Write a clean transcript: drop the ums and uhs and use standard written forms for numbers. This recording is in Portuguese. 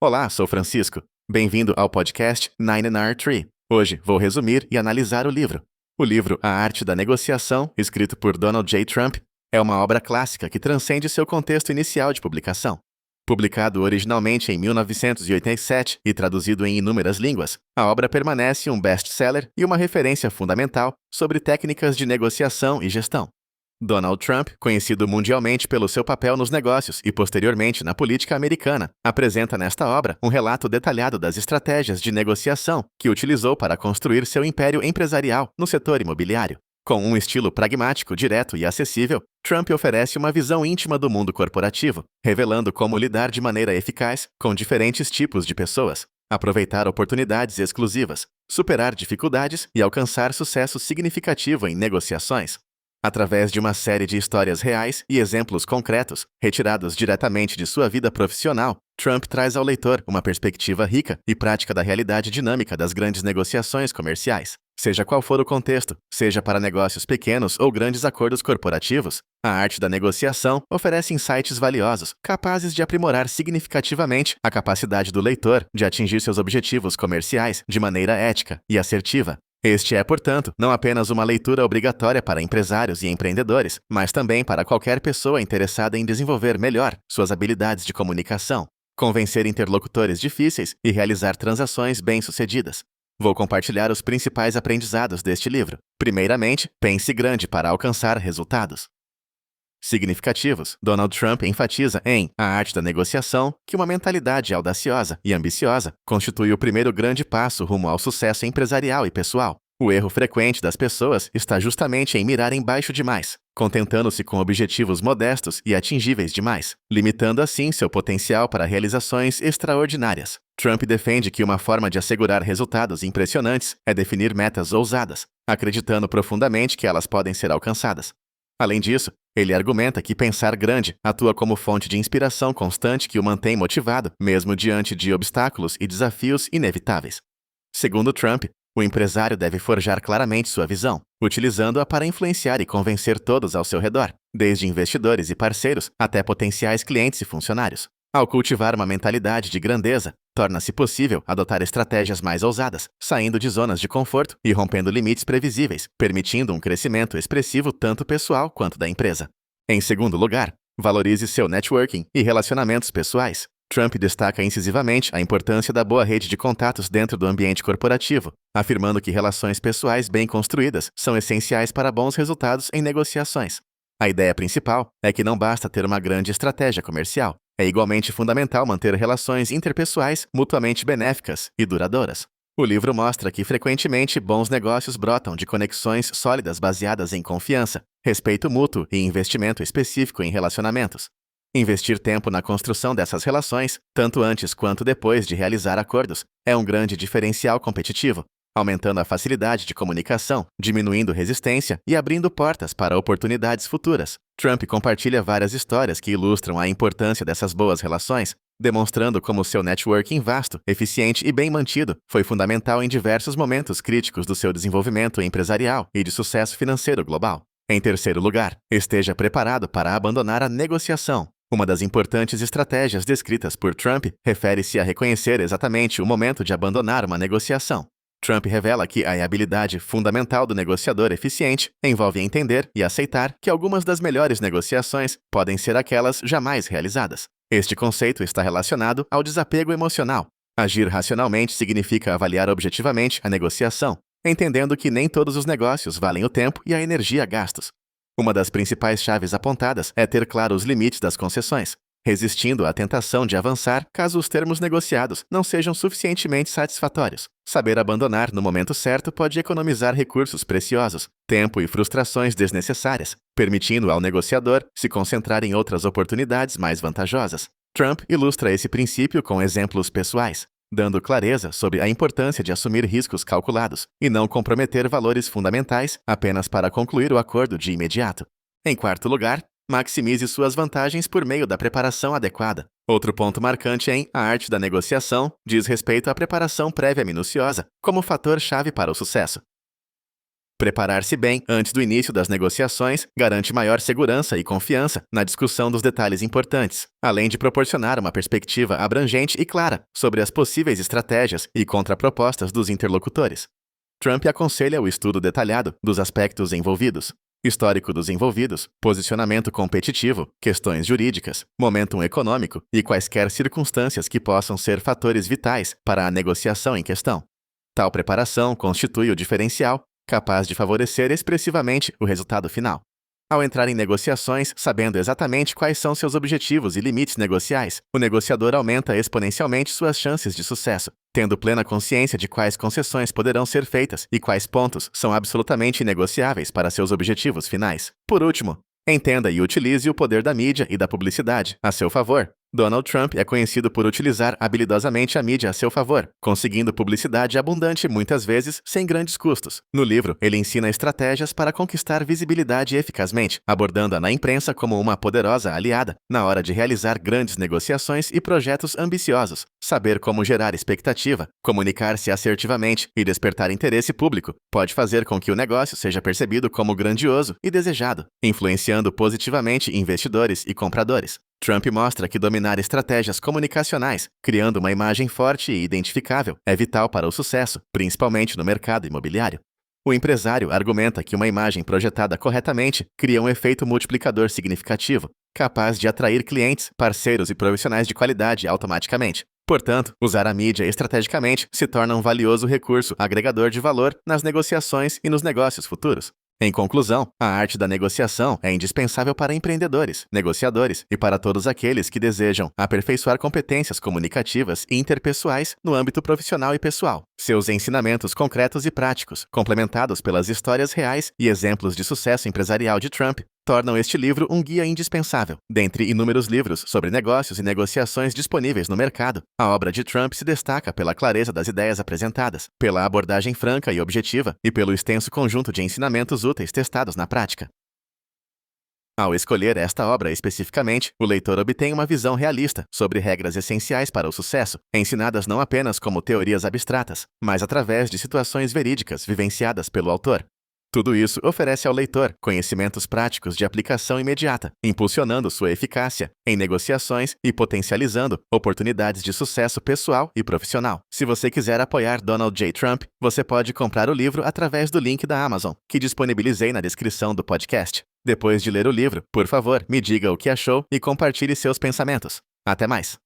Olá, sou Francisco. Bem-vindo ao podcast 9R Tree. Hoje vou resumir e analisar o livro. O livro A Arte da Negociação, escrito por Donald J. Trump, é uma obra clássica que transcende seu contexto inicial de publicação. Publicado originalmente em 1987 e traduzido em inúmeras línguas, a obra permanece um best-seller e uma referência fundamental sobre técnicas de negociação e gestão. Donald Trump, conhecido mundialmente pelo seu papel nos negócios e posteriormente na política americana, apresenta nesta obra um relato detalhado das estratégias de negociação que utilizou para construir seu império empresarial no setor imobiliário. Com um estilo pragmático, direto e acessível, Trump oferece uma visão íntima do mundo corporativo, revelando como lidar de maneira eficaz com diferentes tipos de pessoas, aproveitar oportunidades exclusivas, superar dificuldades e alcançar sucesso significativo em negociações. Através de uma série de histórias reais e exemplos concretos, retirados diretamente de sua vida profissional, Trump traz ao leitor uma perspectiva rica e prática da realidade dinâmica das grandes negociações comerciais. Seja qual for o contexto, seja para negócios pequenos ou grandes acordos corporativos, a arte da negociação oferece insights valiosos, capazes de aprimorar significativamente a capacidade do leitor de atingir seus objetivos comerciais de maneira ética e assertiva. Este é, portanto, não apenas uma leitura obrigatória para empresários e empreendedores, mas também para qualquer pessoa interessada em desenvolver melhor suas habilidades de comunicação, convencer interlocutores difíceis e realizar transações bem-sucedidas. Vou compartilhar os principais aprendizados deste livro. Primeiramente, pense grande para alcançar resultados significativos. Donald Trump enfatiza em A Arte da Negociação que uma mentalidade audaciosa e ambiciosa constitui o primeiro grande passo rumo ao sucesso empresarial e pessoal. O erro frequente das pessoas está justamente em mirarem baixo demais, contentando-se com objetivos modestos e atingíveis demais, limitando assim seu potencial para realizações extraordinárias. Trump defende que uma forma de assegurar resultados impressionantes é definir metas ousadas, acreditando profundamente que elas podem ser alcançadas. Além disso, ele argumenta que pensar grande atua como fonte de inspiração constante que o mantém motivado, mesmo diante de obstáculos e desafios inevitáveis. Segundo Trump, o empresário deve forjar claramente sua visão, utilizando-a para influenciar e convencer todos ao seu redor, desde investidores e parceiros até potenciais clientes e funcionários. Ao cultivar uma mentalidade de grandeza, torna-se possível adotar estratégias mais ousadas, saindo de zonas de conforto e rompendo limites previsíveis, permitindo um crescimento expressivo tanto pessoal quanto da empresa. Em segundo lugar, valorize seu networking e relacionamentos pessoais. Trump destaca incisivamente a importância da boa rede de contatos dentro do ambiente corporativo, afirmando que relações pessoais bem construídas são essenciais para bons resultados em negociações. A ideia principal é que não basta ter uma grande estratégia comercial. É igualmente fundamental manter relações interpessoais mutuamente benéficas e duradouras. O livro mostra que, frequentemente, bons negócios brotam de conexões sólidas baseadas em confiança, respeito mútuo e investimento específico em relacionamentos. Investir tempo na construção dessas relações, tanto antes quanto depois de realizar acordos, é um grande diferencial competitivo, aumentando a facilidade de comunicação, diminuindo resistência e abrindo portas para oportunidades futuras. Trump compartilha várias histórias que ilustram a importância dessas boas relações, demonstrando como seu networking vasto, eficiente e bem mantido foi fundamental em diversos momentos críticos do seu desenvolvimento empresarial e de sucesso financeiro global. Em terceiro lugar, esteja preparado para abandonar a negociação. Uma das importantes estratégias descritas por Trump refere-se a reconhecer exatamente o momento de abandonar uma negociação. Trump revela que a habilidade fundamental do negociador eficiente envolve entender e aceitar que algumas das melhores negociações podem ser aquelas jamais realizadas. Este conceito está relacionado ao desapego emocional. Agir racionalmente significa avaliar objetivamente a negociação, entendendo que nem todos os negócios valem o tempo e a energia gastos. Uma das principais chaves apontadas é ter claro os limites das concessões, resistindo à tentação de avançar caso os termos negociados não sejam suficientemente satisfatórios. Saber abandonar no momento certo pode economizar recursos preciosos, tempo e frustrações desnecessárias, permitindo ao negociador se concentrar em outras oportunidades mais vantajosas. Trump ilustra esse princípio com exemplos pessoais, dando clareza sobre a importância de assumir riscos calculados e não comprometer valores fundamentais apenas para concluir o acordo de imediato. Em quarto lugar, maximize suas vantagens por meio da preparação adequada. Outro ponto marcante em A Arte da Negociação diz respeito à preparação prévia minuciosa como fator-chave para o sucesso. Preparar-se bem antes do início das negociações garante maior segurança e confiança na discussão dos detalhes importantes, além de proporcionar uma perspectiva abrangente e clara sobre as possíveis estratégias e contrapropostas dos interlocutores. Trump aconselha o estudo detalhado dos aspectos envolvidos: histórico dos envolvidos, posicionamento competitivo, questões jurídicas, momentum econômico e quaisquer circunstâncias que possam ser fatores vitais para a negociação em questão. Tal preparação constitui o diferencial capaz de favorecer expressivamente o resultado final. Ao entrar em negociações sabendo exatamente quais são seus objetivos e limites negociais, o negociador aumenta exponencialmente suas chances de sucesso, tendo plena consciência de quais concessões poderão ser feitas e quais pontos são absolutamente inegociáveis para seus objetivos finais. Por último, entenda e utilize o poder da mídia e da publicidade a seu favor. Donald Trump é conhecido por utilizar habilidosamente a mídia a seu favor, conseguindo publicidade abundante muitas vezes sem grandes custos. No livro, ele ensina estratégias para conquistar visibilidade eficazmente, abordando-a na imprensa como uma poderosa aliada na hora de realizar grandes negociações e projetos ambiciosos. Saber como gerar expectativa, comunicar-se assertivamente e despertar interesse público pode fazer com que o negócio seja percebido como grandioso e desejado, influenciando positivamente investidores e compradores. Trump mostra que dominar estratégias comunicacionais, criando uma imagem forte e identificável, é vital para o sucesso, principalmente no mercado imobiliário. O empresário argumenta que uma imagem projetada corretamente cria um efeito multiplicador significativo, capaz de atrair clientes, parceiros e profissionais de qualidade automaticamente. Portanto, usar a mídia estrategicamente se torna um valioso recurso agregador de valor nas negociações e nos negócios futuros. Em conclusão, a arte da negociação é indispensável para empreendedores, negociadores e para todos aqueles que desejam aperfeiçoar competências comunicativas e interpessoais no âmbito profissional e pessoal. Seus ensinamentos concretos e práticos, complementados pelas histórias reais e exemplos de sucesso empresarial de Trump, tornam este livro um guia indispensável. Dentre inúmeros livros sobre negócios e negociações disponíveis no mercado, a obra de Trump se destaca pela clareza das ideias apresentadas, pela abordagem franca e objetiva e pelo extenso conjunto de ensinamentos úteis testados na prática. Ao escolher esta obra especificamente, o leitor obtém uma visão realista sobre regras essenciais para o sucesso, ensinadas não apenas como teorias abstratas, mas através de situações verídicas vivenciadas pelo autor. Tudo isso oferece ao leitor conhecimentos práticos de aplicação imediata, impulsionando sua eficácia em negociações e potencializando oportunidades de sucesso pessoal e profissional. Se você quiser apoiar Donald J. Trump, você pode comprar o livro através do link da Amazon, que disponibilizei na descrição do podcast. Depois de ler o livro, por favor, me diga o que achou e compartilhe seus pensamentos. Até mais!